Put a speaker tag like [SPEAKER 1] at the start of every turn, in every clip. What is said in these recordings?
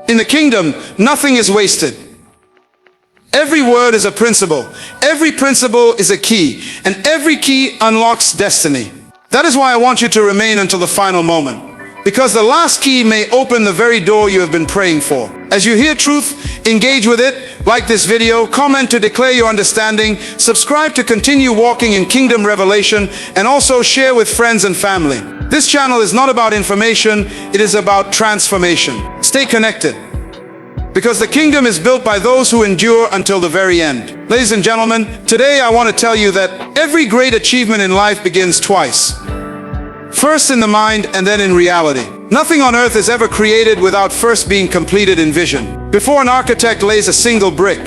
[SPEAKER 1] In the kingdom, nothing is wasted. Every word is a principle. Every principle is a key, and every key unlocks destiny. That is why I want you to remain until the final moment, because the last key may open the very door you have been praying for. As you hear truth, engage with it, like this video, comment to declare your understanding, subscribe to continue walking in kingdom revelation, and also share with friends and family. This channel is not about information, it is about transformation. Stay connected, because the kingdom is built by those who endure until the very end. Ladies and gentlemen, today I want to tell you that every great achievement in life begins twice. First in the mind and then in reality. Nothing on earth is ever created without first being completed in vision. Before an architect lays a single brick,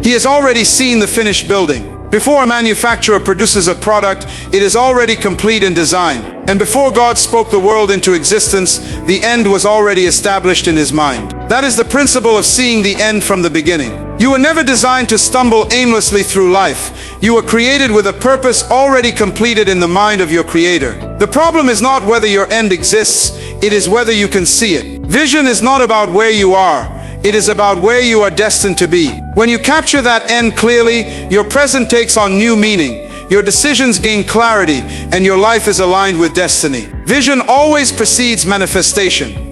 [SPEAKER 1] he has already seen the finished building. Before a manufacturer produces a product, it is already complete in design. And before God spoke the world into existence, the end was already established in his mind. That is the principle of seeing the end from the beginning. You were never designed to stumble aimlessly through life. You were created with a purpose already completed in the mind of your Creator. The problem is not whether your end exists, it is whether you can see it. Vision is not about where you are. It is about where you are destined to be. When you capture that end clearly, your present takes on new meaning. Your decisions gain clarity, and your life is aligned with destiny. Vision always precedes manifestation.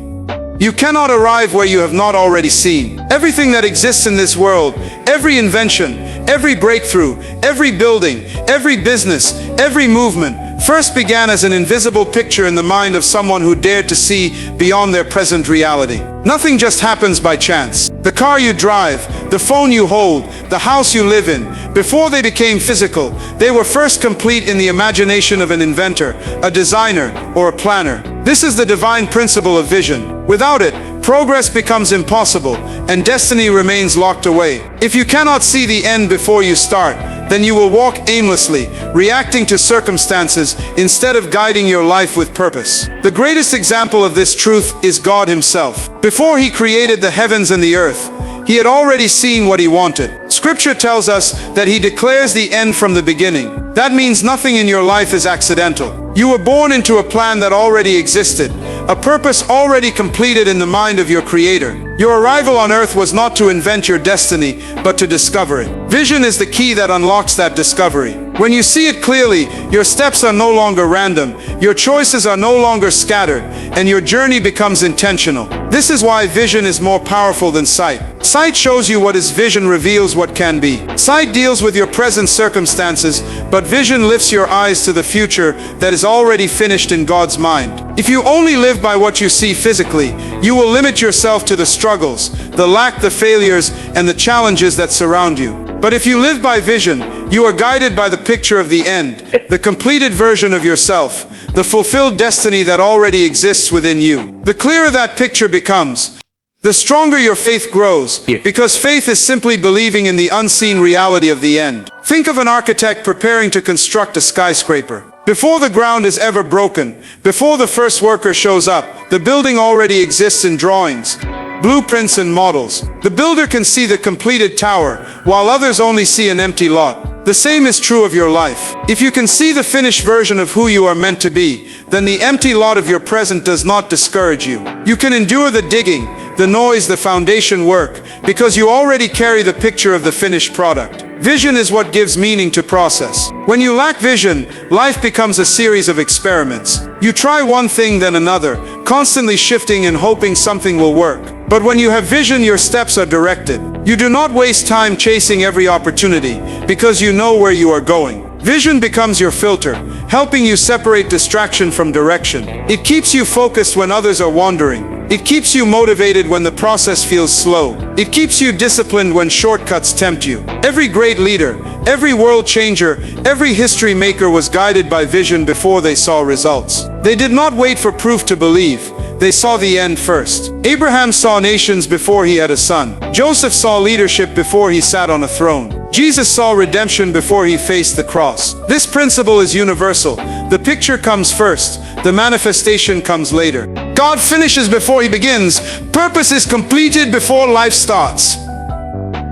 [SPEAKER 1] You cannot arrive where you have not already seen. Everything that exists in this world, every invention, every breakthrough, every building, every business, every movement, first began as an invisible picture in the mind of someone who dared to see beyond their present reality. Nothing just happens by chance. The car you drive, the phone you hold, the house you live in, before they became physical, they were first complete in the imagination of an inventor, a designer, or a planner. This is the divine principle of vision. Without it, progress becomes impossible, and destiny remains locked away. If you cannot see the end before you start, then you will walk aimlessly, reacting to circumstances instead of guiding your life with purpose. The greatest example of this truth is God himself. Before he created the heavens and the earth, he had already seen what he wanted. Scripture tells us that he declares the end from the beginning. That means nothing in your life is accidental. You were born into a plan that already existed, a purpose already completed in the mind of your Creator. Your arrival on earth was not to invent your destiny, but to discover it. Vision is the key that unlocks that discovery. When you see it clearly, your steps are no longer random, your choices are no longer scattered, and your journey becomes intentional. This is why vision is more powerful than sight. Sight shows you what is, vision reveals what can be. Sight deals with your present circumstances, but vision lifts your eyes to the future that is already finished in God's mind. If you only live by what you see physically, you will limit yourself to the struggles, the lack, the failures, and the challenges that surround you. But if you live by vision, you are guided by the picture of the end, the completed version of yourself, the fulfilled destiny that already exists within you. The clearer that picture becomes, the stronger your faith grows, because faith is simply believing in the unseen reality of the end. Think of an architect preparing to construct a skyscraper. Before the ground is ever broken, before the first worker shows up, the building already exists in drawings, blueprints, and models. The builder can see the completed tower, while others only see an empty lot. The same is true of your life. If you can see the finished version of who you are meant to be, then the empty lot of your present does not discourage you. You can endure the digging, the noise, the foundation work, because you already carry the picture of the finished product. Vision is what gives meaning to process. When you lack vision, life becomes a series of experiments. You try one thing then another, constantly shifting and hoping something will work. But when you have vision, your steps are directed. You do not waste time chasing every opportunity, because you know where you are going. Vision becomes your filter, helping you separate distraction from direction. It keeps you focused when others are wandering. It keeps you motivated when the process feels slow. It keeps you disciplined when shortcuts tempt you. Every great leader, every world changer, every history maker was guided by vision before they saw results. They did not wait for proof to believe. They saw the end first. Abraham saw nations before he had a son. Joseph saw leadership before he sat on a throne. Jesus saw redemption before he faced the cross. This principle is universal. The picture comes first. The manifestation comes later. God finishes before he begins. Purpose is completed before life starts.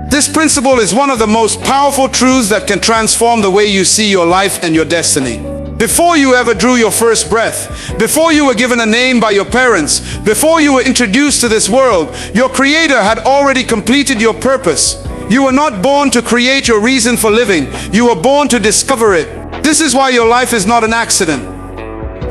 [SPEAKER 1] This principle is one of the most powerful truths that can transform the way you see your life and your destiny. Before you ever drew your first breath, before you were given a name by your parents, before you were introduced to this world, your Creator had already completed your purpose. You were not born to create your reason for living. You were born to discover it. This is why your life is not an accident.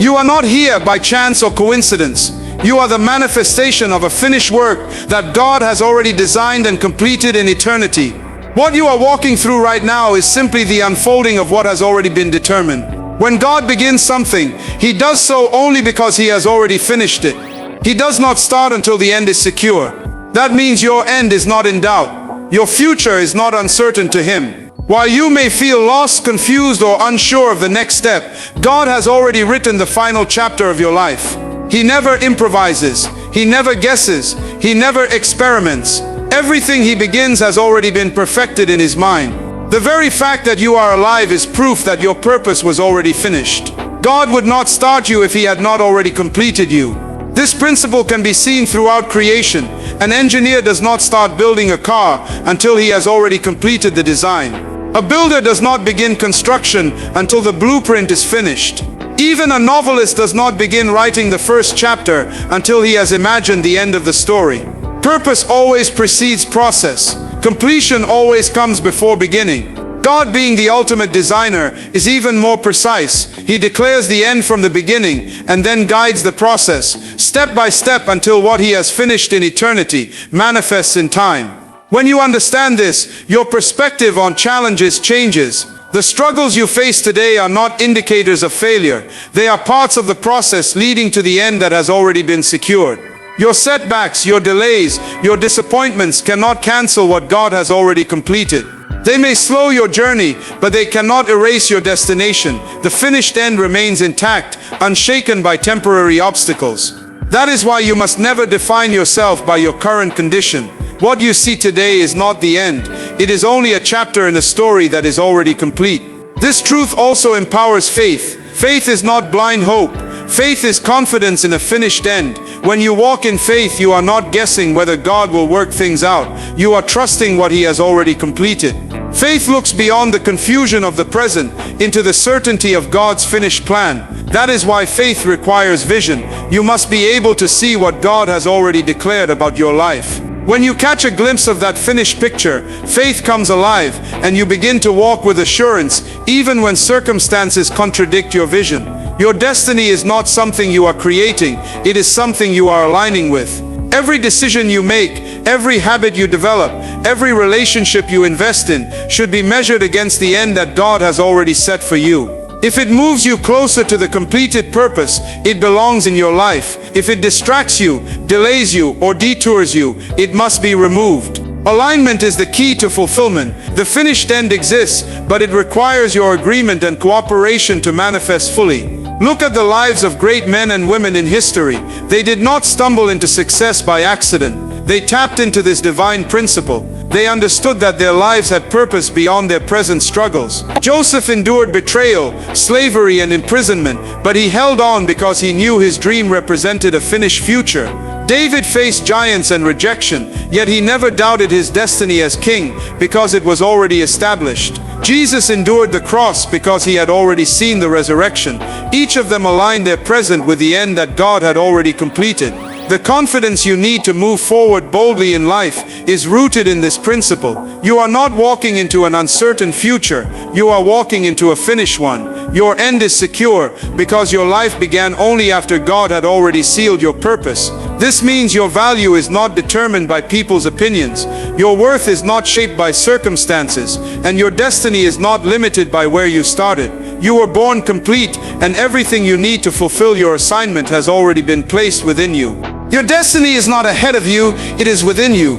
[SPEAKER 1] You are not here by chance or coincidence. You are the manifestation of a finished work that God has already designed and completed in eternity. What you are walking through right now is simply the unfolding of what has already been determined. When God begins something, He does so only because He has already finished it. He does not start until the end is secure. That means your end is not in doubt. Your future is not uncertain to Him. While you may feel lost, confused, or unsure of the next step, God has already written the final chapter of your life. He never improvises. He never guesses. He never experiments. Everything He begins has already been perfected in His mind. The very fact that you are alive is proof that your purpose was already finished. God would not start you if He had not already completed you. This principle can be seen throughout creation. An engineer does not start building a car until he has already completed the design. A builder does not begin construction until the blueprint is finished. Even a novelist does not begin writing the first chapter until he has imagined the end of the story. Purpose always precedes process. Completion always comes before beginning. God, being the ultimate designer, is even more precise. He declares the end from the beginning and then guides the process, step by step, until what He has finished in eternity manifests in time. When you understand this, your perspective on challenges changes. The struggles you face today are not indicators of failure. They are parts of the process leading to the end that has already been secured. Your setbacks, your delays, your disappointments cannot cancel what God has already completed. They may slow your journey, but they cannot erase your destination. The finished end remains intact, unshaken by temporary obstacles. That is why you must never define yourself by your current condition. What you see today is not the end. It is only a chapter in a story that is already complete. This truth also empowers faith. Faith is not blind hope. Faith is confidence in a finished end. When you walk in faith, you are not guessing whether God will work things out. You are trusting what He has already completed. Faith looks beyond the confusion of the present into the certainty of God's finished plan. That is why faith requires vision. You must be able to see what God has already declared about your life. When you catch a glimpse of that finished picture, faith comes alive, and you begin to walk with assurance, even when circumstances contradict your vision. Your destiny is not something you are creating, it is something you are aligning with. Every decision you make, every habit you develop, every relationship you invest in, should be measured against the end that God has already set for you. If it moves you closer to the completed purpose, it belongs in your life. If it distracts you, delays you, or detours you, it must be removed. Alignment is the key to fulfillment. The finished end exists, but it requires your agreement and cooperation to manifest fully. Look at the lives of great men and women in history. They did not stumble into success by accident. They tapped into this divine principle. They understood that their lives had purpose beyond their present struggles. Joseph endured betrayal, slavery, and imprisonment, but he held on because he knew his dream represented a finished future. David faced giants and rejection, yet he never doubted his destiny as king because it was already established. Jesus endured the cross because he had already seen the resurrection. Each of them aligned their present with the end that God had already completed. The confidence you need to move forward boldly in life is rooted in this principle. You are not walking into an uncertain future, you are walking into a finished one. Your end is secure because your life began only after God had already sealed your purpose. This means your value is not determined by people's opinions, your worth is not shaped by circumstances, and your destiny is not limited by where you started. You were born complete, and everything you need to fulfill your assignment has already been placed within you. Your destiny is not ahead of you, it is within you,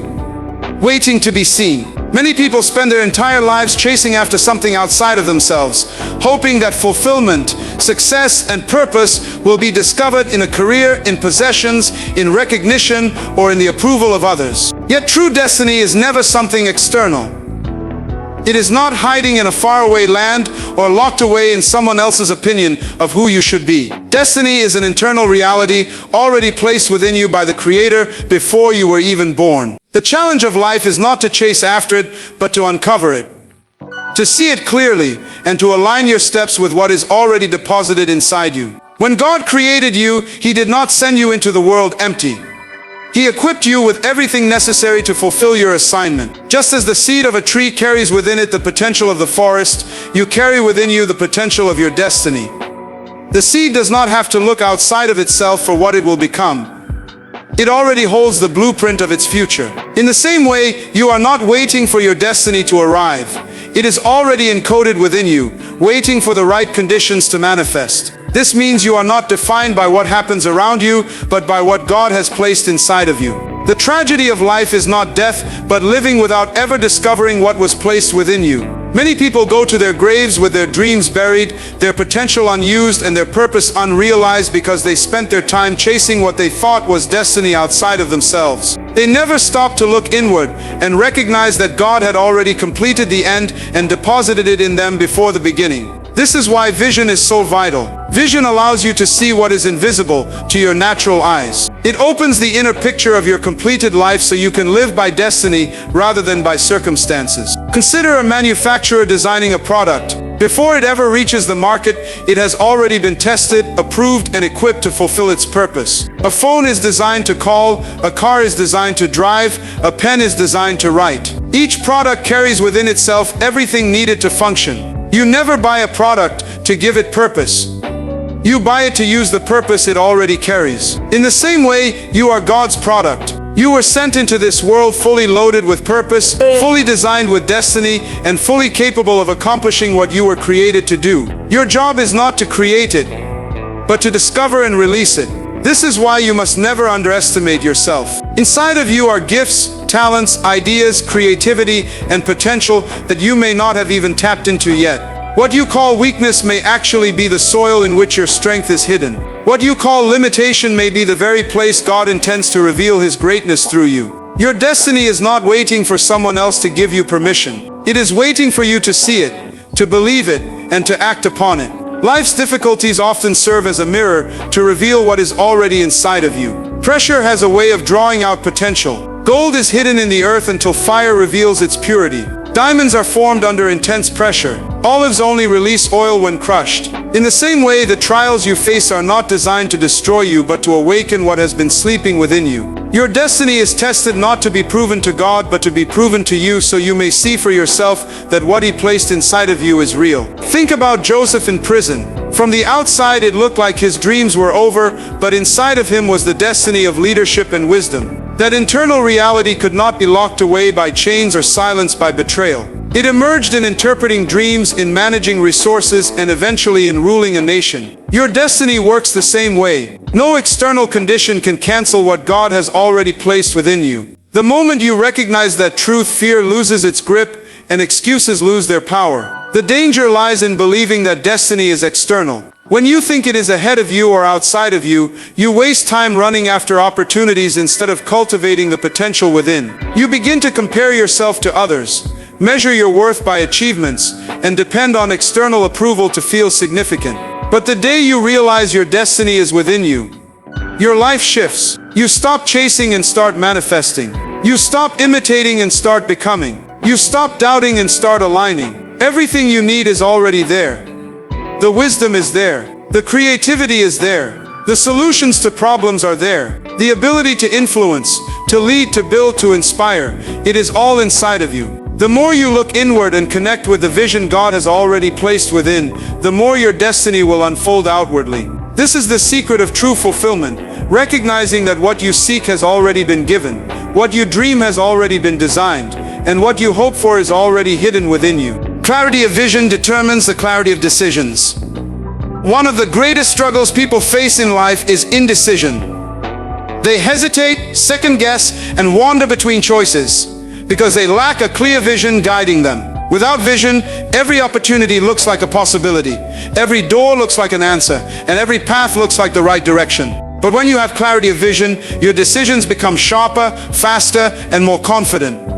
[SPEAKER 1] waiting to be seen. Many people spend their entire lives chasing after something outside of themselves, hoping that fulfillment, success, and purpose will be discovered in a career, in possessions, in recognition, or in the approval of others. Yet true destiny is never something external. It is not hiding in a faraway land or locked away in someone else's opinion of who you should be. Destiny is an internal reality already placed within you by the Creator before you were even born. The challenge of life is not to chase after it, but to uncover it. to see it clearly, and to align your steps with what is already deposited inside you. When God created you, He did not send you into the world empty. He equipped you with everything necessary to fulfill your assignment. Just as the seed of a tree carries within it the potential of the forest, you carry within you the potential of your destiny. The seed does not have to look outside of itself for what it will become. It already holds the blueprint of its future. In the same way, you are not waiting for your destiny to arrive. It is already encoded within you, waiting for the right conditions to manifest. This means you are not defined by what happens around you, but by what God has placed inside of you. The tragedy of life is not death, but living without ever discovering what was placed within you. Many people go to their graves with their dreams buried, their potential unused, and their purpose unrealized because they spent their time chasing what they thought was destiny outside of themselves. They never stopped to look inward and recognize that God had already completed the end and deposited it in them before the beginning. This is why vision is so vital. Vision allows you to see what is invisible to your natural eyes. It opens the inner picture of your completed life so you can live by destiny rather than by circumstances. Consider a manufacturer designing a product. Before it ever reaches the market, it has already been tested, approved, and equipped to fulfill its purpose. A phone is designed to call, a car is designed to drive, a pen is designed to write. Each product carries within itself everything needed to function. You never buy a product to give it purpose. You buy it to use the purpose it already carries. In the same way, you are God's product. You were sent into this world fully loaded with purpose, fully designed with destiny, and fully capable of accomplishing what you were created to do. Your job is not to create it, but to discover and release it. This is why you must never underestimate yourself. Inside of you are gifts, talents, ideas, creativity, and potential that you may not have even tapped into yet. What you call weakness may actually be the soil in which your strength is hidden. What you call limitation may be the very place God intends to reveal His greatness through you. Your destiny is not waiting for someone else to give you permission. It is waiting for you to see it, to believe it, and to act upon it. Life's difficulties often serve as a mirror to reveal what is already inside of you. Pressure has a way of drawing out potential. Gold is hidden in the earth until fire reveals its purity. Diamonds are formed under intense pressure. Olives only release oil when crushed. In the same way, the trials you face are not designed to destroy you, but to awaken what has been sleeping within you. Your destiny is tested not to be proven to God, but to be proven to you so you may see for yourself that what He placed inside of you is real. Think about Joseph in prison. From the outside, it looked like his dreams were over, but inside of him was the destiny of leadership and wisdom. That internal reality could not be locked away by chains or silenced by betrayal. It emerged in interpreting dreams, in managing resources, and eventually in ruling a nation. Your destiny works the same way. No external condition can cancel what God has already placed within you. The moment you recognize that truth, fear loses its grip and excuses lose their power. The danger lies in believing that destiny is external. When you think it is ahead of you or outside of you, you waste time running after opportunities instead of cultivating the potential within. You begin to compare yourself to others, measure your worth by achievements, and depend on external approval to feel significant. But the day you realize your destiny is within you, your life shifts. You stop chasing and start manifesting. You stop imitating and start becoming. You stop doubting and start aligning. Everything you need is already there. The wisdom is there. The creativity is there. The solutions to problems are there. The ability to influence, to lead, to build, to inspire, it is all inside of you. The more you look inward and connect with the vision God has already placed within, the more your destiny will unfold outwardly. This is the secret of true fulfillment, recognizing that what you seek has already been given, what you dream has already been designed, and what you hope for is already hidden within you. Clarity of vision determines the clarity of decisions. One of the greatest struggles people face in life is indecision. They hesitate, second guess, and wander between choices because they lack a clear vision guiding them. Without vision, every opportunity looks like a possibility. Every door looks like an answer, and every path looks like the right direction. But when you have clarity of vision, your decisions become sharper, faster, and more confident.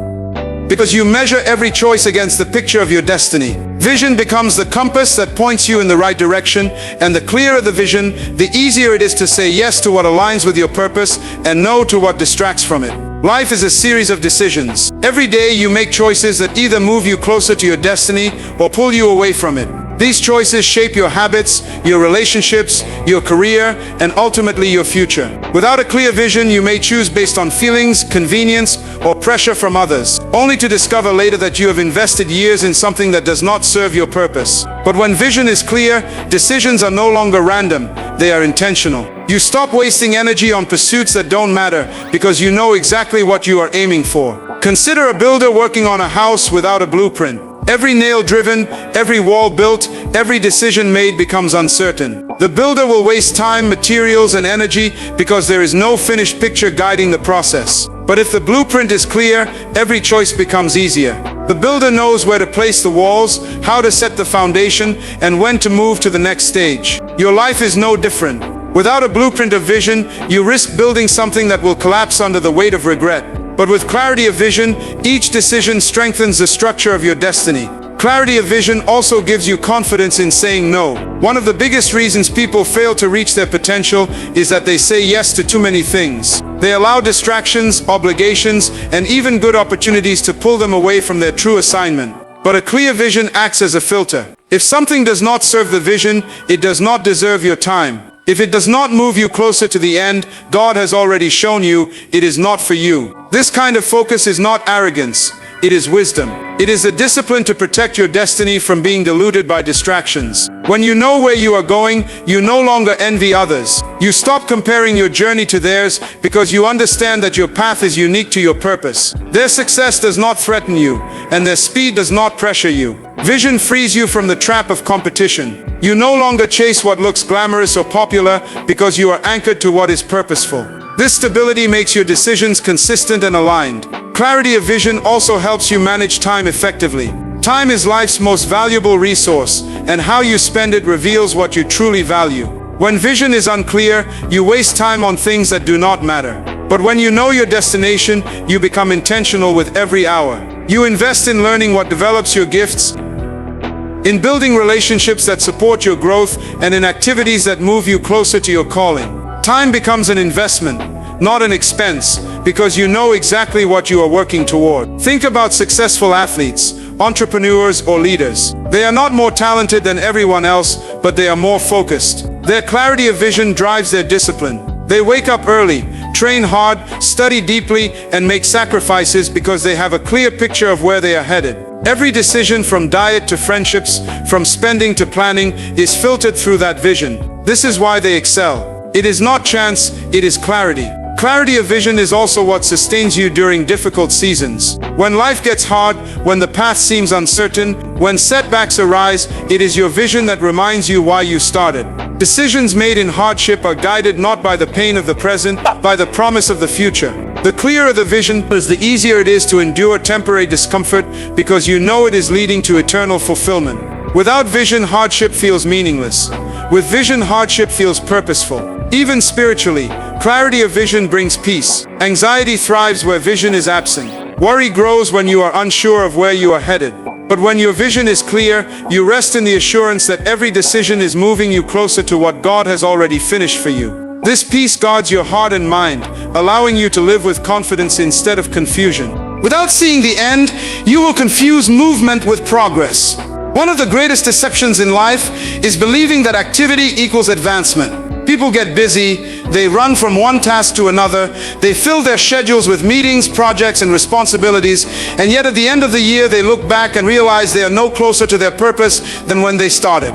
[SPEAKER 1] Because you measure every choice against the picture of your destiny. Vision becomes the compass that points you in the right direction, and the clearer the vision, the easier it is to say yes to what aligns with your purpose and no to what distracts from it. Life is a series of decisions. Every day you make choices that either move you closer to your destiny or pull you away from it. These choices shape your habits, your relationships, your career, and ultimately your future. Without a clear vision, you may choose based on feelings, convenience, or pressure from others, only to discover later that you have invested years in something that does not serve your purpose. But when vision is clear, decisions are no longer random, they are intentional. You stop wasting energy on pursuits that don't matter because you know exactly what you are aiming for. Consider a builder working on a house without a blueprint. Every nail driven, every wall built, every decision made becomes uncertain. The builder will waste time, materials, and energy because there is no finished picture guiding the process. But if the blueprint is clear, every choice becomes easier. The builder knows where to place the walls, how to set the foundation, and when to move to the next stage. Your life is no different. Without a blueprint of vision, you risk building something that will collapse under the weight of regret. But with clarity of vision, each decision strengthens the structure of your destiny. Clarity of vision also gives you confidence in saying no. One of the biggest reasons people fail to reach their potential is that they say yes to too many things. They allow distractions, obligations, and even good opportunities to pull them away from their true assignment. But a clear vision acts as a filter. If something does not serve the vision, it does not deserve your time. If it does not move you closer to the end, God has already shown you it is not for you. This kind of focus is not arrogance, it is wisdom. It is a discipline to protect your destiny from being diluted by distractions. When you know where you are going, you no longer envy others. You stop comparing your journey to theirs because you understand that your path is unique to your purpose. Their success does not threaten you, and their speed does not pressure you. Vision frees you from the trap of competition. You no longer chase what looks glamorous or popular because you are anchored to what is purposeful. This stability makes your decisions consistent and aligned. Clarity of vision also helps you manage time effectively. Time is life's most valuable resource, and how you spend it reveals what you truly value. When vision is unclear, you waste time on things that do not matter. But when you know your destination, you become intentional with every hour. You invest in learning what develops your gifts, in building relationships that support your growth, and in activities that move you closer to your calling. Time becomes an investment, not an expense, because you know exactly what you are working toward. Think about successful athletes, entrepreneurs, or leaders. They are not more talented than everyone else, but they are more focused. Their clarity of vision drives their discipline. They wake up early, train hard, study deeply, and make sacrifices because they have a clear picture of where they are headed. Every decision, from diet to friendships, from spending to planning, is filtered through that vision. This is why they excel. It is not chance, it is clarity. Clarity of vision is also what sustains you during difficult seasons. When life gets hard, when the path seems uncertain, when setbacks arise, it is your vision that reminds you why you started. Decisions made in hardship are guided not by the pain of the present, but by the promise of the future. The clearer the vision is, the easier it is to endure temporary discomfort because you know it is leading to eternal fulfillment. Without vision, hardship feels meaningless. With vision, hardship feels purposeful. Even spiritually, clarity of vision brings peace. Anxiety thrives where vision is absent. Worry grows when you are unsure of where you are headed. But when your vision is clear, you rest in the assurance that every decision is moving you closer to what God has already finished for you. This peace guards your heart and mind, allowing you to live with confidence instead of confusion. Without seeing the end, you will confuse movement with progress. One of the greatest deceptions in life is believing that activity equals advancement. People get busy, they run from one task to another, they fill their schedules with meetings, projects, and responsibilities, and yet at the end of the year they look back and realize they are no closer to their purpose than when they started.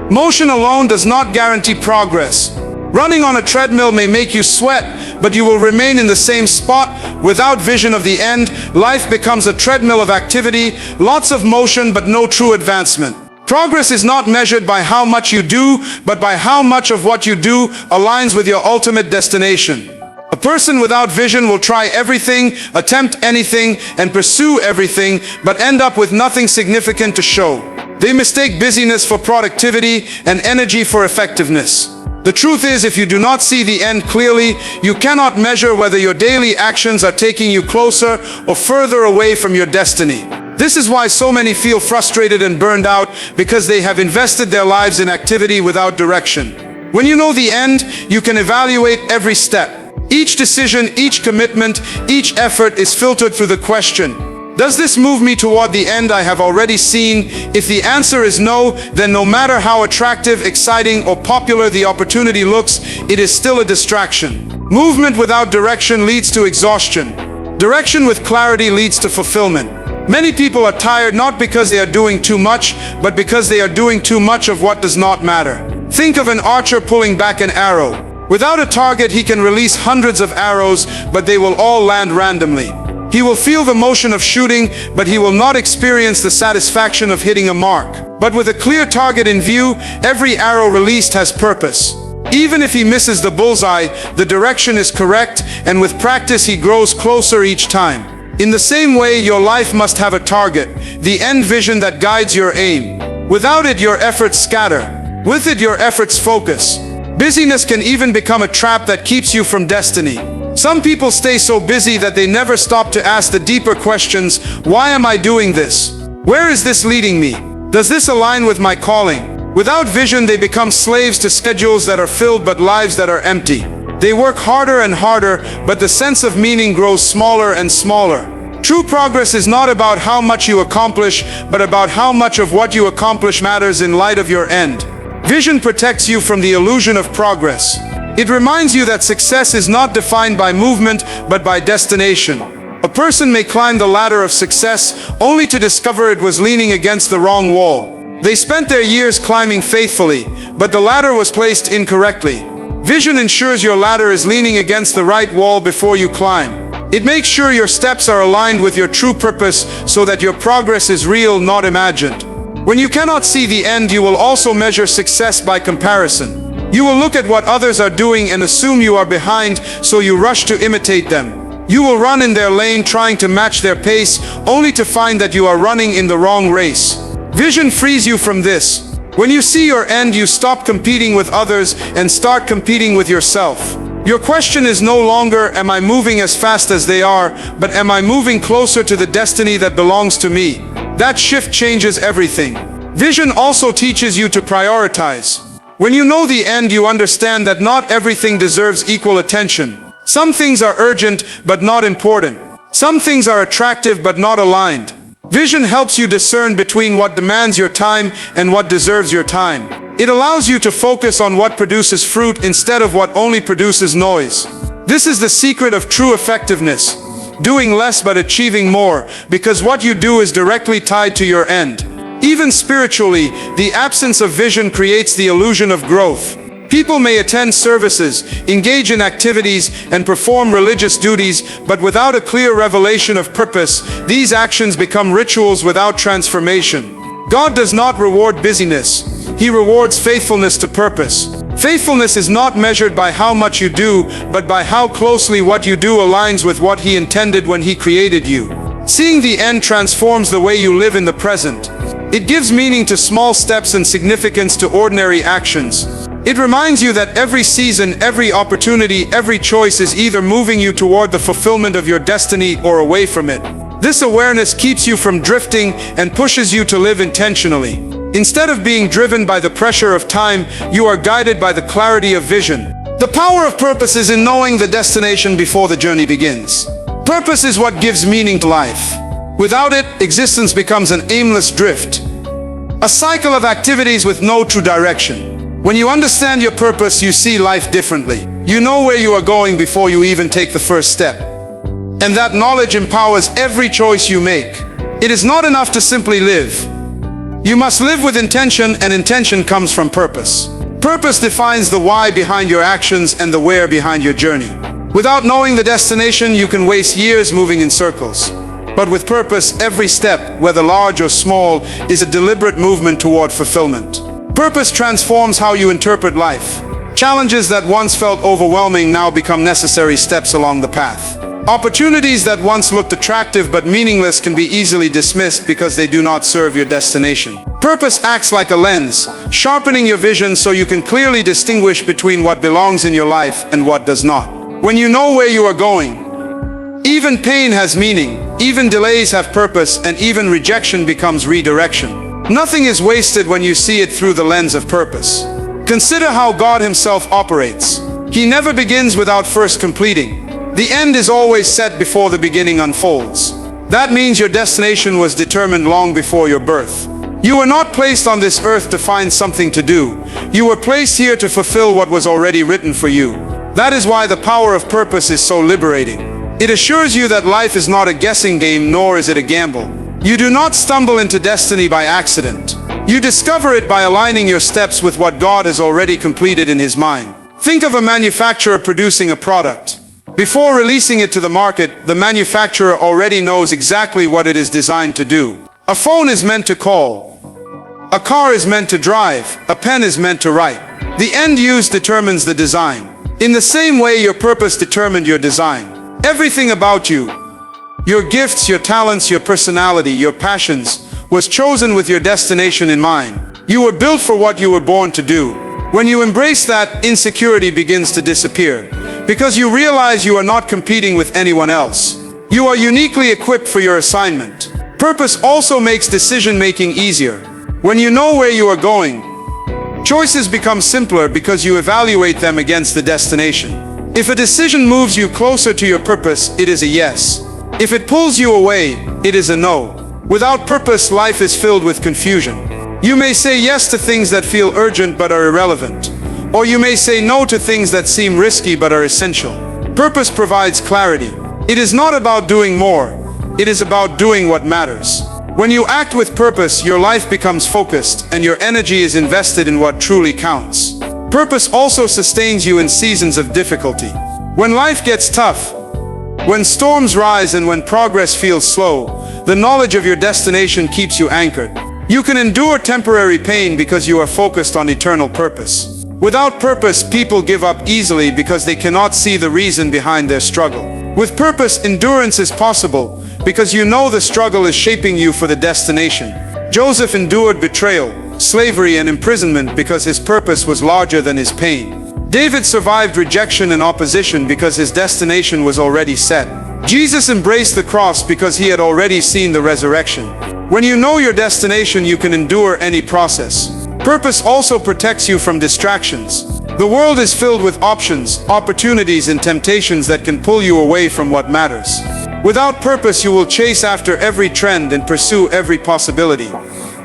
[SPEAKER 1] Motion alone does not guarantee progress. Running on a treadmill may make you sweat, but you will remain in the same spot. Without vision of the end, life becomes a treadmill of activity, lots of motion but no true advancement. Progress is not measured by how much you do, but by how much of what you do aligns with your ultimate destination. A person without vision will try everything, attempt anything, and pursue everything, but end up with nothing significant to show. They mistake busyness for productivity and energy for effectiveness. The truth is, if you do not see the end clearly, you cannot measure whether your daily actions are taking you closer or further away from your destiny. This is why so many feel frustrated and burned out, because they have invested their lives in activity without direction. When you know the end, you can evaluate every step. Each decision, each commitment, each effort is filtered through the question, does this move me toward the end I have already seen? If the answer is no, then no matter how attractive, exciting, or popular the opportunity looks, it is still a distraction. Movement without direction leads to exhaustion. Direction with clarity leads to fulfillment. Many people are tired not because they are doing too much, but because they are doing too much of what does not matter. Think of an archer pulling back an arrow. Without a target, he can release hundreds of arrows, but they will all land randomly. He will feel the motion of shooting, but he will not experience the satisfaction of hitting a mark. But with a clear target in view, every arrow released has purpose. Even if he misses the bullseye, the direction is correct, and with practice he grows closer each time. In the same way, your life must have a target, the end vision that guides your aim. Without it, your efforts scatter. With it, your efforts focus. Busyness can even become a trap that keeps you from destiny. Some people stay so busy that they never stop to ask the deeper questions, why am I doing this? Where is this leading me? Does this align with my calling? Without vision, they become slaves to schedules that are filled but lives that are empty. They work harder and harder, but the sense of meaning grows smaller and smaller. True progress is not about how much you accomplish, but about how much of what you accomplish matters in light of your end. Vision protects you from the illusion of progress. It reminds you that success is not defined by movement, but by destination. A person may climb the ladder of success only to discover it was leaning against the wrong wall. They spent their years climbing faithfully, but the ladder was placed incorrectly. Vision ensures your ladder is leaning against the right wall before you climb. It makes sure your steps are aligned with your true purpose so that your progress is real, not imagined. When you cannot see the end, you will also measure success by comparison. You will look at what others are doing and assume you are behind, so you rush to imitate them. You will run in their lane trying to match their pace, only to find that you are running in the wrong race. Vision frees you from this. When you see your end, you stop competing with others and start competing with yourself. Your question is no longer, am I moving as fast as they are, but am I moving closer to the destiny that belongs to me? That shift changes everything. Vision also teaches you to prioritize. When you know the end, you understand that not everything deserves equal attention. Some things are urgent, but not important. Some things are attractive, but not aligned. Vision helps you discern between what demands your time and what deserves your time. It allows you to focus on what produces fruit instead of what only produces noise. This is the secret of true effectiveness. Doing less but achieving more, because what you do is directly tied to your end. Even spiritually, the absence of vision creates the illusion of growth. People may attend services, engage in activities, and perform religious duties, but without a clear revelation of purpose, these actions become rituals without transformation. God does not reward busyness. He rewards faithfulness to purpose. Faithfulness is not measured by how much you do, but by how closely what you do aligns with what He intended when He created you. Seeing the end transforms the way you live in the present. It gives meaning to small steps and significance to ordinary actions. It reminds you that every season, every opportunity, every choice is either moving you toward the fulfillment of your destiny or away from it. This awareness keeps you from drifting and pushes you to live intentionally. Instead of being driven by the pressure of time, you are guided by the clarity of vision. The power of purpose is in knowing the destination before the journey begins. Purpose is what gives meaning to life. Without it, existence becomes an aimless drift, a cycle of activities with no true direction. When you understand your purpose, you see life differently. You know where you are going before you even take the first step. And that knowledge empowers every choice you make. It is not enough to simply live. You must live with intention, and intention comes from purpose. Purpose defines the why behind your actions and the where behind your journey. Without knowing the destination, you can waste years moving in circles. But with purpose, every step, whether large or small, is a deliberate movement toward fulfillment. Purpose transforms how you interpret life. Challenges that once felt overwhelming now become necessary steps along the path. Opportunities that once looked attractive but meaningless can be easily dismissed because they do not serve your destination. Purpose acts like a lens, sharpening your vision so you can clearly distinguish between what belongs in your life and what does not. When you know where you are going, even pain has meaning, even delays have purpose, and even rejection becomes redirection. Nothing is wasted when you see it through the lens of purpose. Consider how God Himself operates. He never begins without first completing. The end is always set before the beginning unfolds. That means your destination was determined long before your birth. You were not placed on this earth to find something to do. You were placed here to fulfill what was already written for you. That is why the power of purpose is so liberating. It assures you that life is not a guessing game, nor is it a gamble. You do not stumble into destiny by accident. You discover it by aligning your steps with what God has already completed in His mind. Think of a manufacturer producing a product. Before releasing it to the market, the manufacturer already knows exactly what it is designed to do. A phone is meant to call. A car is meant to drive. A pen is meant to write. The end use determines the design. In the same way, your purpose determined your design. Everything about you, your gifts, your talents, your personality, your passions, was chosen with your destination in mind. You were built for what you were born to do. When you embrace that, insecurity begins to disappear, because you realize you are not competing with anyone else. You are uniquely equipped for your assignment. Purpose also makes decision-making easier. When you know where you are going, choices become simpler because you evaluate them against the destination. If a decision moves you closer to your purpose, it is a yes. If it pulls you away, it is a no. Without purpose, life is filled with confusion. You may say yes to things that feel urgent but are irrelevant, or you may say no to things that seem risky but are essential. Purpose provides clarity. It is not about doing more. It is about doing what matters. When you act with purpose, your life becomes focused and your energy is invested in what truly counts. Purpose also sustains you in seasons of difficulty. When life gets tough, when storms rise and when progress feels slow, the knowledge of your destination keeps you anchored. You can endure temporary pain because you are focused on eternal purpose. Without purpose, people give up easily because they cannot see the reason behind their struggle. With purpose, endurance is possible because you know the struggle is shaping you for the destination. Joseph endured betrayal, slavery, and imprisonment because his purpose was larger than his pain. David survived rejection and opposition because his destination was already set. Jesus embraced the cross because he had already seen the resurrection. When you know your destination, you can endure any process. Purpose also protects you from distractions. The world is filled with options, opportunities, and temptations that can pull you away from what matters. Without purpose, you will chase after every trend and pursue every possibility.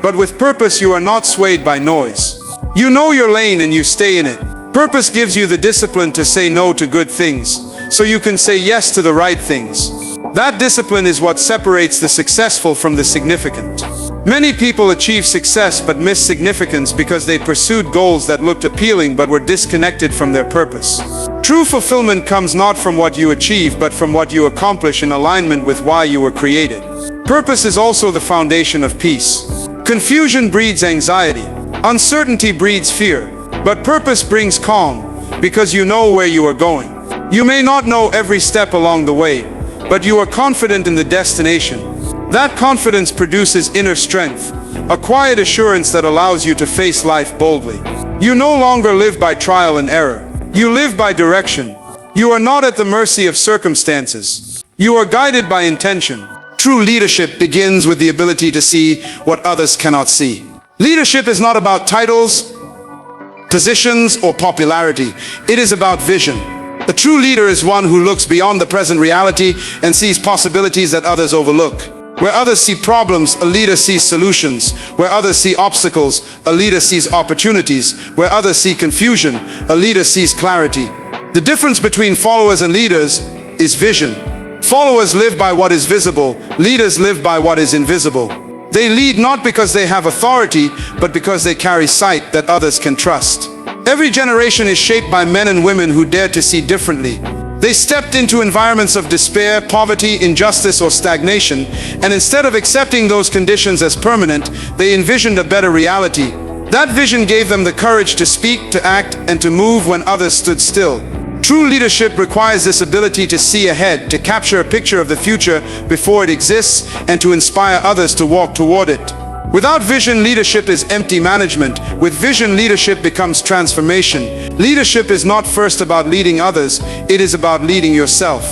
[SPEAKER 1] But with purpose, you are not swayed by noise. You know your lane and you stay in it. Purpose gives you the discipline to say no to good things, so you can say yes to the right things. That discipline is what separates the successful from the significant. Many people achieve success but miss significance because they pursued goals that looked appealing but were disconnected from their purpose. True fulfillment comes not from what you achieve but from what you accomplish in alignment with why you were created. Purpose is also the foundation of peace. Confusion breeds anxiety. Uncertainty breeds fear. But purpose brings calm because you know where you are going. You may not know every step along the way, but you are confident in the destination. That confidence produces inner strength, a quiet assurance that allows you to face life boldly. You no longer live by trial and error. You live by direction. You are not at the mercy of circumstances. You are guided by intention. True leadership begins with the ability to see what others cannot see. Leadership is not about titles, positions, or popularity. It is about vision. A true leader is one who looks beyond the present reality and sees possibilities that others overlook. Where others see problems, a leader sees solutions. Where others see obstacles, a leader sees opportunities. Where others see confusion, a leader sees clarity. The difference between followers and leaders is vision. Followers live by what is visible. Leaders live by what is invisible. They lead not because they have authority, but because they carry sight that others can trust. Every generation is shaped by men and women who dare to see differently. They stepped into environments of despair, poverty, injustice, or stagnation, and instead of accepting those conditions as permanent, they envisioned a better reality. That vision gave them the courage to speak, to act, and to move when others stood still. True leadership requires this ability to see ahead, to capture a picture of the future before it exists, and to inspire others to walk toward it. Without vision, leadership is empty management. With vision, leadership becomes transformation. Leadership is not first about leading others, it is about leading yourself.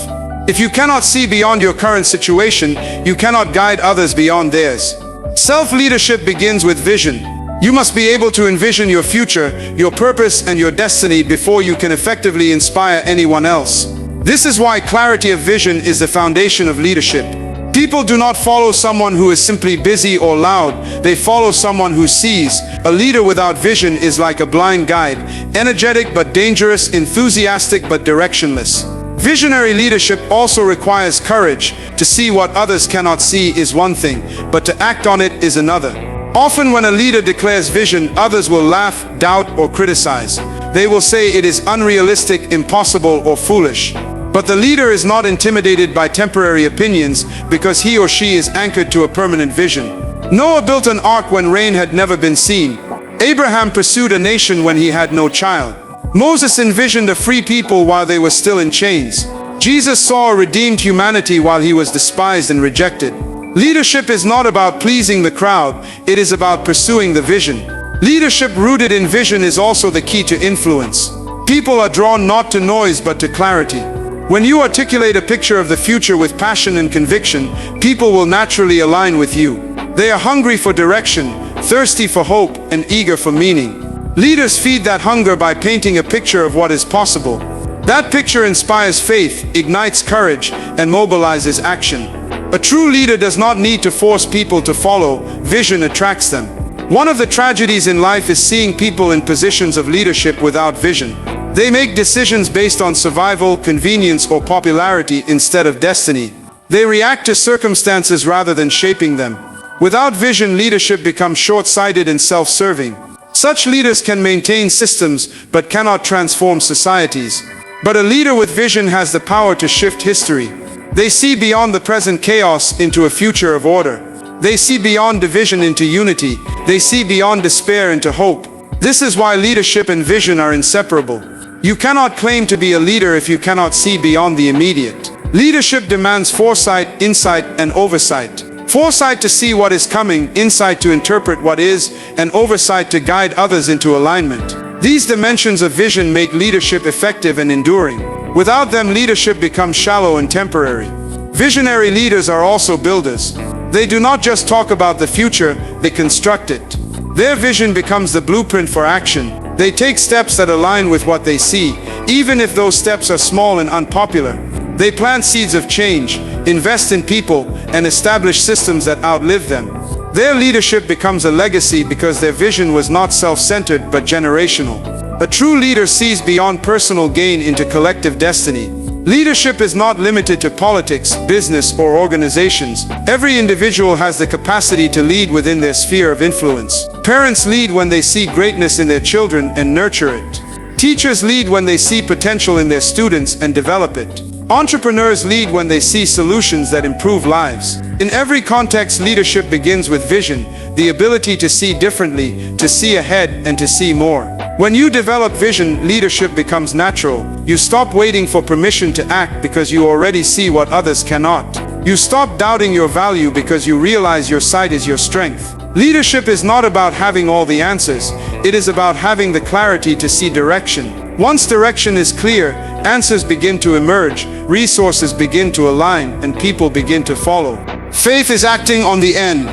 [SPEAKER 1] If you cannot see beyond your current situation, you cannot guide others beyond theirs. Self-leadership begins with vision. You must be able to envision your future, your purpose, and your destiny before you can effectively inspire anyone else. This is why clarity of vision is the foundation of leadership. People do not follow someone who is simply busy or loud. They follow someone who sees. A leader without vision is like a blind guide, energetic but dangerous, enthusiastic but directionless. Visionary leadership also requires courage. To see what others cannot see is one thing, but to act on it is another. Often when a leader declares vision, others will laugh, doubt, or criticize. They will say it is unrealistic, impossible, or foolish. But the leader is not intimidated by temporary opinions because he or she is anchored to a permanent vision. Noah built an ark when rain had never been seen. Abraham pursued a nation when he had no child. Moses envisioned a free people while they were still in chains. Jesus saw a redeemed humanity while he was despised and rejected. Leadership is not about pleasing the crowd, it is about pursuing the vision. Leadership rooted in vision is also the key to influence. People are drawn not to noise but to clarity. When you articulate a picture of the future with passion and conviction, people will naturally align with you. They are hungry for direction, thirsty for hope, and eager for meaning. Leaders feed that hunger by painting a picture of what is possible. That picture inspires faith, ignites courage, and mobilizes action. A true leader does not need to force people to follow. Vision attracts them. One of the tragedies in life is seeing people in positions of leadership without vision. They make decisions based on survival, convenience, or popularity instead of destiny. They react to circumstances rather than shaping them. Without vision, leadership becomes short-sighted and self-serving. Such leaders can maintain systems but cannot transform societies. But a leader with vision has the power to shift history. They see beyond the present chaos into a future of order. They see beyond division into unity. They see beyond despair into hope. This is why leadership and vision are inseparable. You cannot claim to be a leader if you cannot see beyond the immediate. Leadership demands foresight, insight, and oversight. Foresight to see what is coming, insight to interpret what is, and oversight to guide others into alignment. These dimensions of vision make leadership effective and enduring. Without them, leadership becomes shallow and temporary. Visionary leaders are also builders. They do not just talk about the future, they construct it. Their vision becomes the blueprint for action. They take steps that align with what they see, even if those steps are small and unpopular. They plant seeds of change, invest in people, and establish systems that outlive them. Their leadership becomes a legacy because their vision was not self-centered but generational. A true leader sees beyond personal gain into collective destiny. Leadership is not limited to politics, business, or organizations. Every individual has the capacity to lead within their sphere of influence. Parents lead when they see greatness in their children and nurture it. Teachers lead when they see potential in their students and develop it. Entrepreneurs lead when they see solutions that improve lives. In every context, leadership begins with vision, the ability to see differently, to see ahead, and to see more. When you develop vision, leadership becomes natural. You stop waiting for permission to act because you already see what others cannot. You stop doubting your value because you realize your sight is your strength. Leadership is not about having all the answers. It is about having the clarity to see direction. Once direction is clear, answers begin to emerge, resources begin to align, and people begin to follow. Faith is acting on the end.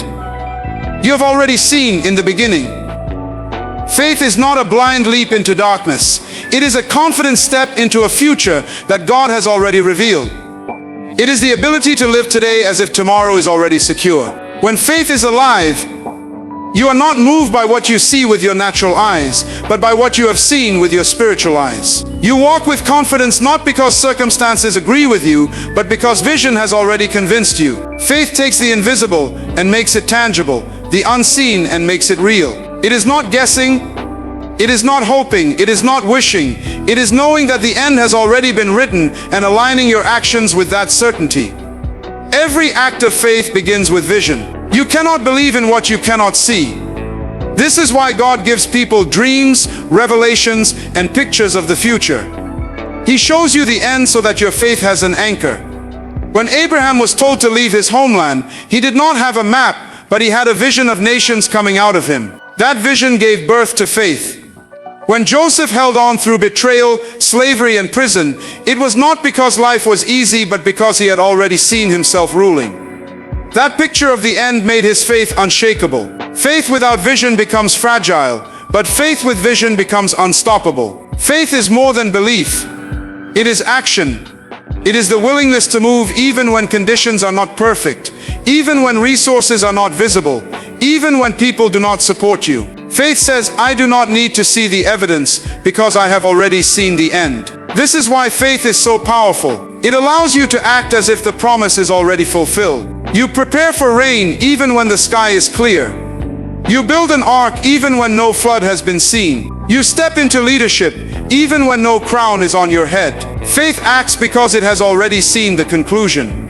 [SPEAKER 1] You have already seen in the beginning. Faith is not a blind leap into darkness. It is a confident step into a future that God has already revealed. It is the ability to live today as if tomorrow is already secure. When faith is alive, you are not moved by what you see with your natural eyes, but by what you have seen with your spiritual eyes. You walk with confidence not because circumstances agree with you, but because vision has already convinced you. Faith takes the invisible and makes it tangible, the unseen and makes it real. It is not guessing, it is not hoping, it is not wishing. It is knowing that the end has already been written and aligning your actions with that certainty. Every act of faith begins with vision. You cannot believe in what you cannot see. This is why God gives people dreams, revelations, and pictures of the future. He shows you the end so that your faith has an anchor. When Abraham was told to leave his homeland, he did not have a map, but he had a vision of nations coming out of him. That vision gave birth to faith. When Joseph held on through betrayal, slavery, and prison, it was not because life was easy, but because he had already seen himself ruling. That picture of the end made his faith unshakable. Faith without vision becomes fragile, but faith with vision becomes unstoppable. Faith is more than belief. It is action. It is the willingness to move even when conditions are not perfect, even when resources are not visible, even when people do not support you. Faith says, I do not need to see the evidence because I have already seen the end. This is why faith is so powerful. It allows you to act as if the promise is already fulfilled. You prepare for rain even when the sky is clear. You build an ark even when no flood has been seen. You step into leadership even when no crown is on your head. Faith acts because it has already seen the conclusion.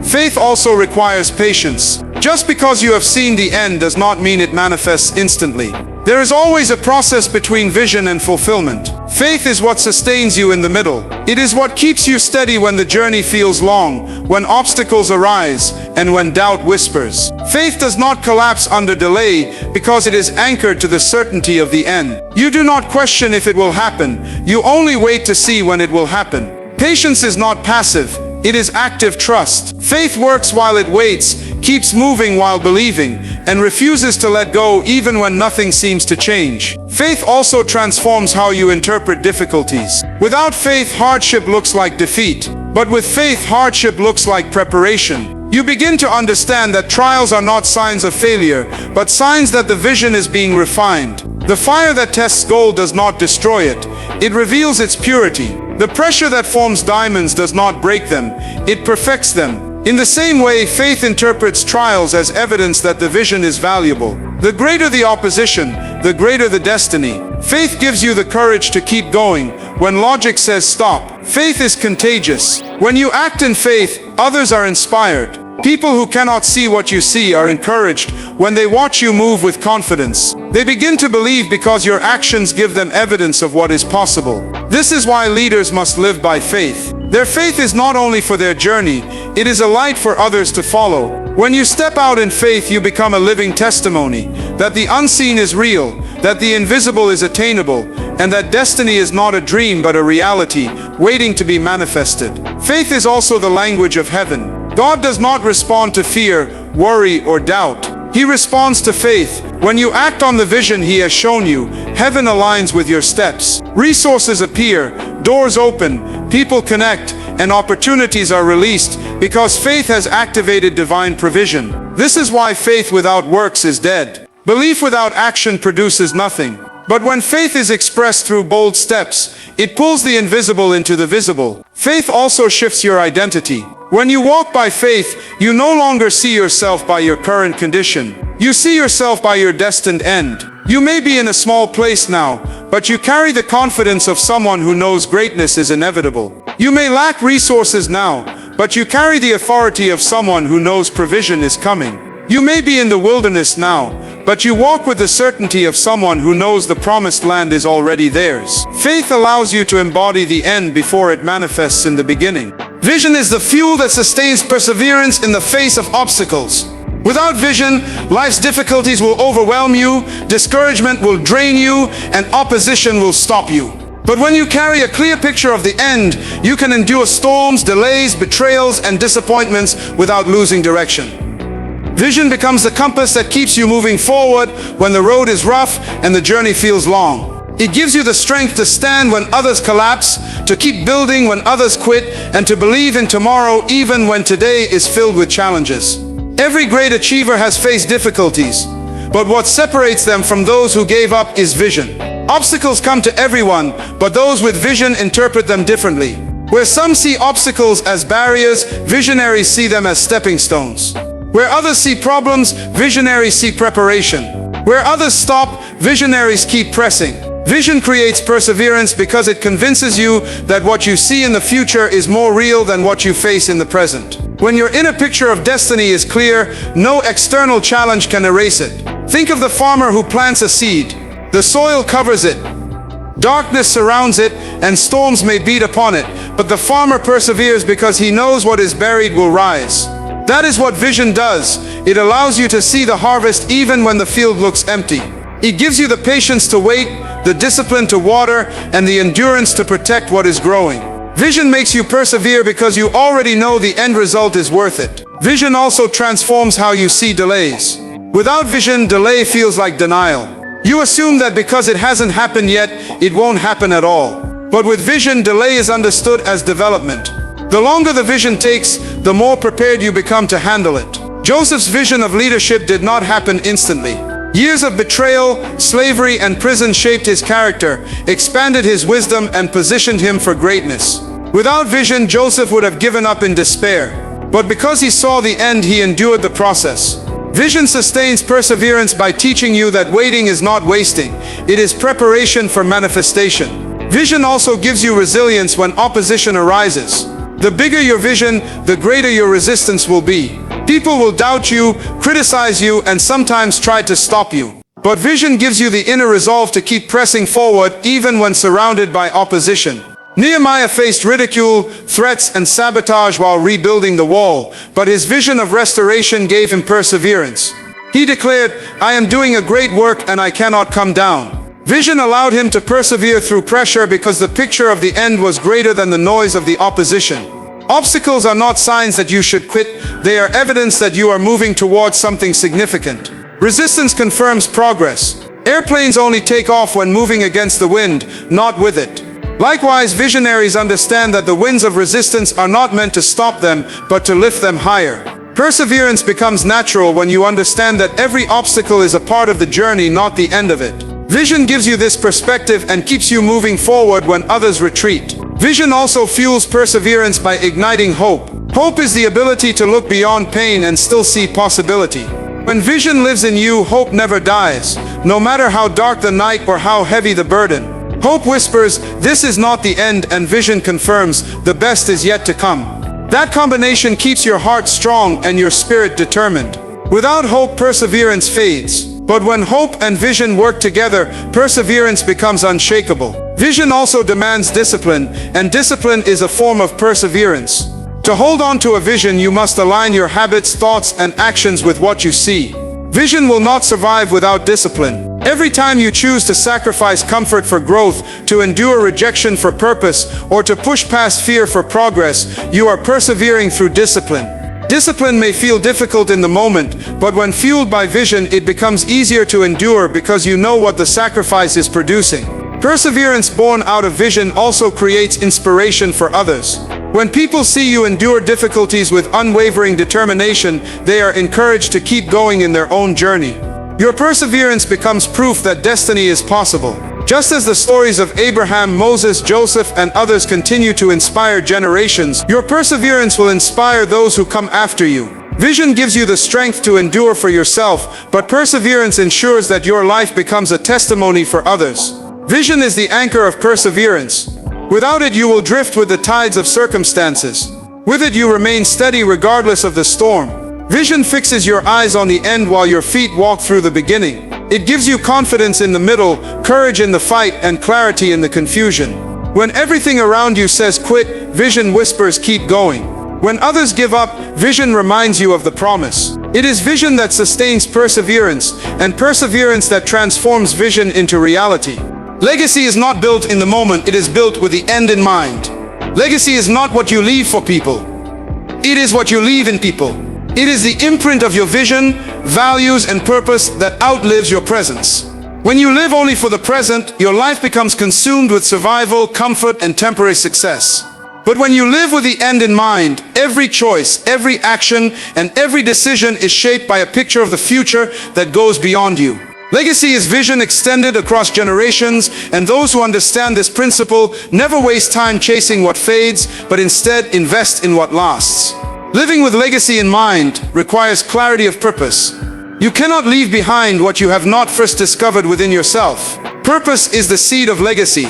[SPEAKER 1] Faith also requires patience. Just because you have seen the end does not mean it manifests instantly. There is always a process between vision and fulfillment. Faith is what sustains you in the middle. It is what keeps you steady when the journey feels long, when obstacles arise, and when doubt whispers. Faith does not collapse under delay because it is anchored to the certainty of the end. You do not question if it will happen. You only wait to see when it will happen. Patience is not passive. It is active trust. Faith works while it waits, keeps moving while believing, and refuses to let go even when nothing seems to change. Faith also transforms how you interpret difficulties. Without faith, hardship looks like defeat. But with faith, hardship looks like preparation. You begin to understand that trials are not signs of failure, but signs that the vision is being refined. The fire that tests gold does not destroy it. It reveals its purity. The pressure that forms diamonds does not break them. It perfects them. In the same way, faith interprets trials as evidence that the vision is valuable. The greater the opposition, the greater the destiny. Faith gives you the courage to keep going when logic says stop. Faith is contagious. When you act in faith, others are inspired. People who cannot see what you see are encouraged when they watch you move with confidence. They begin to believe because your actions give them evidence of what is possible. This is why leaders must live by faith. Their faith is not only for their journey, it is a light for others to follow. When you step out in faith, you become a living testimony that the unseen is real, that the invisible is attainable, and that destiny is not a dream but a reality waiting to be manifested. Faith is also the language of heaven. God does not respond to fear, worry, or doubt. He responds to faith. When you act on the vision He has shown you, heaven aligns with your steps. Resources appear, doors open, people connect, and opportunities are released because faith has activated divine provision. This is why faith without works is dead. Belief without action produces nothing. But when faith is expressed through bold steps, it pulls the invisible into the visible. Faith also shifts your identity. When you walk by faith, you no longer see yourself by your current condition. You see yourself by your destined end. You may be in a small place now, but you carry the confidence of someone who knows greatness is inevitable. You may lack resources now, but you carry the authority of someone who knows provision is coming. You may be in the wilderness now, but you walk with the certainty of someone who knows the promised land is already theirs. Faith allows you to embody the end before it manifests in the beginning. Vision is the fuel that sustains perseverance in the face of obstacles. Without vision, life's difficulties will overwhelm you, discouragement will drain you, and opposition will stop you. But when you carry a clear picture of the end, you can endure storms, delays, betrayals, and disappointments without losing direction. Vision becomes the compass that keeps you moving forward when the road is rough and the journey feels long. It gives you the strength to stand when others collapse, to keep building when others quit, and to believe in tomorrow even when today is filled with challenges. Every great achiever has faced difficulties, but what separates them from those who gave up is vision. Obstacles come to everyone, but those with vision interpret them differently. Where some see obstacles as barriers, visionaries see them as stepping stones. Where others see problems, visionaries see preparation. Where others stop, visionaries keep pressing. Vision creates perseverance because it convinces you that what you see in the future is more real than what you face in the present. When your inner picture of destiny is clear, no external challenge can erase it. Think of the farmer who plants a seed. The soil covers it. Darkness surrounds it, and storms may beat upon it, but the farmer perseveres because he knows what is buried will rise. That is what vision does. It allows you to see the harvest even when the field looks empty. It gives you the patience to wait, the discipline to water, and the endurance to protect what is growing. Vision makes you persevere because you already know the end result is worth it. Vision also transforms how you see delays. Without vision, delay feels like denial. You assume that because it hasn't happened yet, it won't happen at all. But with vision, delay is understood as development. The longer the vision takes, the more prepared you become to handle it. Joseph's vision of leadership did not happen instantly. Years of betrayal, slavery, and prison shaped his character, expanded his wisdom, and positioned him for greatness. Without vision, Joseph would have given up in despair. But because he saw the end, he endured the process. Vision sustains perseverance by teaching you that waiting is not wasting. It is preparation for manifestation. Vision also gives you resilience when opposition arises. The bigger your vision, the greater your resistance will be. People will doubt you, criticize you, and sometimes try to stop you. But vision gives you the inner resolve to keep pressing forward even when surrounded by opposition. Nehemiah faced ridicule, threats, and sabotage while rebuilding the wall, but his vision of restoration gave him perseverance. He declared, "I am doing a great work and I cannot come down." Vision allowed him to persevere through pressure because the picture of the end was greater than the noise of the opposition. Obstacles are not signs that you should quit, they are evidence that you are moving towards something significant. Resistance confirms progress. Airplanes only take off when moving against the wind, not with it. Likewise, visionaries understand that the winds of resistance are not meant to stop them, but to lift them higher. Perseverance becomes natural when you understand that every obstacle is a part of the journey, not the end of it. Vision gives you this perspective and keeps you moving forward when others retreat. Vision also fuels perseverance by igniting hope. Hope is the ability to look beyond pain and still see possibility. When vision lives in you, hope never dies, no matter how dark the night or how heavy the burden. Hope whispers, "This is not the end," and vision confirms, "The best is yet to come." That combination keeps your heart strong and your spirit determined. Without hope, perseverance fades. But when hope and vision work together, perseverance becomes unshakable. Vision also demands discipline, and discipline is a form of perseverance. To hold on to a vision, you must align your habits, thoughts, and actions with what you see. Vision will not survive without discipline. Every time you choose to sacrifice comfort for growth, to endure rejection for purpose, or to push past fear for progress, you are persevering through discipline. Discipline may feel difficult in the moment, but when fueled by vision, it becomes easier to endure because you know what the sacrifice is producing. Perseverance born out of vision also creates inspiration for others. When people see you endure difficulties with unwavering determination, they are encouraged to keep going in their own journey. Your perseverance becomes proof that destiny is possible. Just as the stories of Abraham, Moses, Joseph, and others continue to inspire generations, your perseverance will inspire those who come after you. Vision gives you the strength to endure for yourself, but perseverance ensures that your life becomes a testimony for others. Vision is the anchor of perseverance. Without it, you will drift with the tides of circumstances. With it, you remain steady regardless of the storm. Vision fixes your eyes on the end while your feet walk through the beginning. It gives you confidence in the middle, courage in the fight, and clarity in the confusion. When everything around you says quit, vision whispers keep going. When others give up, vision reminds you of the promise. It is vision that sustains perseverance, and perseverance that transforms vision into reality. Legacy is not built in the moment, it is built with the end in mind. Legacy is not what you leave for people. It is what you leave in people. It is the imprint of your vision, values, and purpose that outlives your presence. When you live only for the present, your life becomes consumed with survival, comfort, and temporary success. But when you live with the end in mind, every choice, every action, and every decision is shaped by a picture of the future that goes beyond you. Legacy is vision extended across generations, and those who understand this principle never waste time chasing what fades, but instead invest in what lasts. Living with legacy in mind requires clarity of purpose. You cannot leave behind what you have not first discovered within yourself. Purpose is the seed of legacy.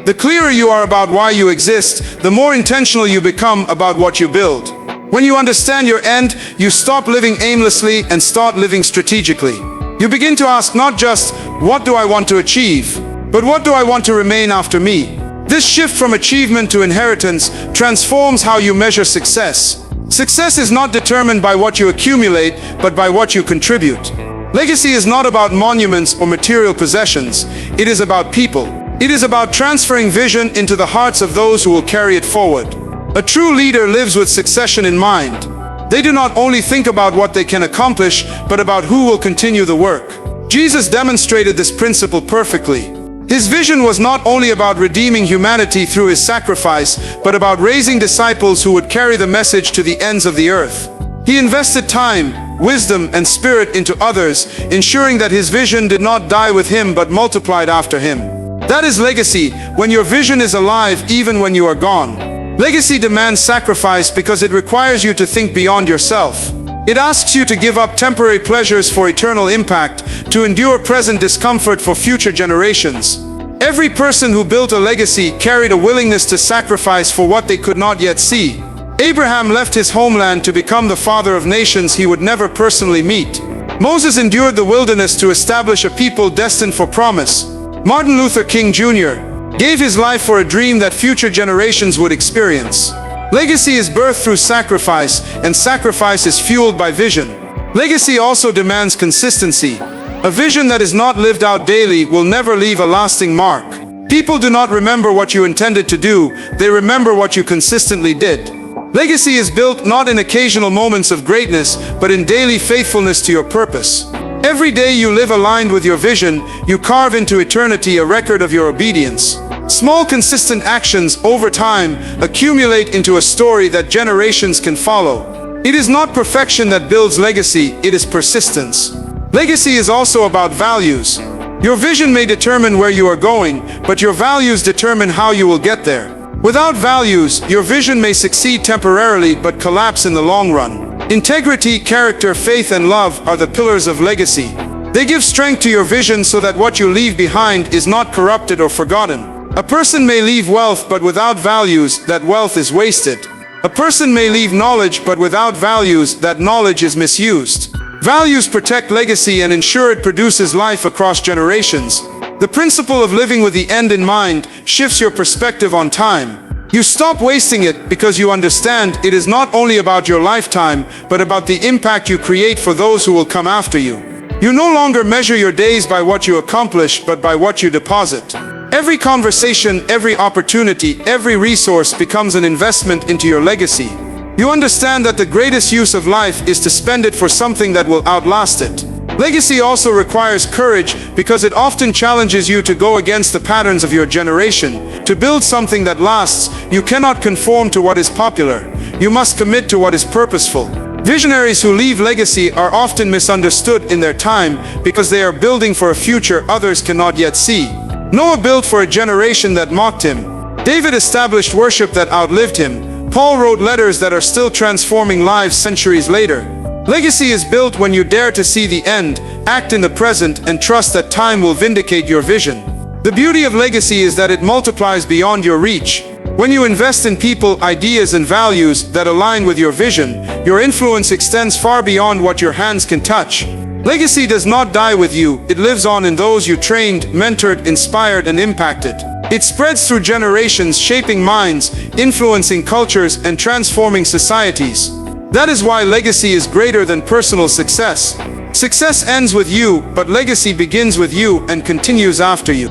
[SPEAKER 1] The clearer you are about why you exist, the more intentional you become about what you build. When you understand your end, you stop living aimlessly and start living strategically. You begin to ask not just, what do I want to achieve, but what do I want to remain after me? This shift from achievement to inheritance transforms how you measure success. Success is not determined by what you accumulate, but by what you contribute. Legacy is not about monuments or material possessions. It is about people. It is about transferring vision into the hearts of those who will carry it forward. A true leader lives with succession in mind. They do not only think about what they can accomplish, but about who will continue the work. Jesus demonstrated this principle perfectly. His vision was not only about redeeming humanity through his sacrifice, but about raising disciples who would carry the message to the ends of the earth. He invested time, wisdom, and spirit into others, ensuring that his vision did not die with him but multiplied after him. That is legacy, when your vision is alive even when you are gone. Legacy demands sacrifice because it requires you to think beyond yourself. It asks you to give up temporary pleasures for eternal impact, to endure present discomfort for future generations. Every person who built a legacy carried a willingness to sacrifice for what they could not yet see. Abraham left his homeland to become the father of nations he would never personally meet. Moses endured the wilderness to establish a people destined for promise. Martin Luther King Jr. gave his life for a dream that future generations would experience. Legacy is birthed through sacrifice, and sacrifice is fueled by vision. Legacy also demands consistency. A vision that is not lived out daily will never leave a lasting mark. People do not remember what you intended to do, they remember what you consistently did. Legacy is built not in occasional moments of greatness, but in daily faithfulness to your purpose. Every day you live aligned with your vision, you carve into eternity a record of your obedience. Small consistent actions over time accumulate into a story that generations can follow. It is not perfection that builds legacy, it is persistence. Legacy is also about values. Your vision may determine where you are going, but your values determine how you will get there. Without values, your vision may succeed temporarily but collapse in the long run. Integrity, character, faith, and love are the pillars of legacy. They give strength to your vision so that what you leave behind is not corrupted or forgotten. A person may leave wealth, but without values, that wealth is wasted. A person may leave knowledge, but without values, that knowledge is misused. Values protect legacy and ensure it produces life across generations. The principle of living with the end in mind shifts your perspective on time. You stop wasting it because you understand it is not only about your lifetime, but about the impact you create for those who will come after you. You no longer measure your days by what you accomplish, but by what you deposit. Every conversation, every opportunity, every resource becomes an investment into your legacy. You understand that the greatest use of life is to spend it for something that will outlast it. Legacy also requires courage because it often challenges you to go against the patterns of your generation. To build something that lasts, you cannot conform to what is popular. You must commit to what is purposeful. Visionaries who leave legacy are often misunderstood in their time because they are building for a future others cannot yet see. Noah built for a generation that mocked him. David established worship that outlived him. Paul wrote letters that are still transforming lives centuries later. Legacy is built when you dare to see the end, act in the present, and trust that time will vindicate your vision. The beauty of legacy is that it multiplies beyond your reach. When you invest in people, ideas, and values that align with your vision, your influence extends far beyond what your hands can touch. Legacy does not die with you, it lives on in those you trained, mentored, inspired, and impacted. It spreads through generations, shaping minds, influencing cultures, and transforming societies. That is why legacy is greater than personal success. Success ends with you, but legacy begins with you and continues after you.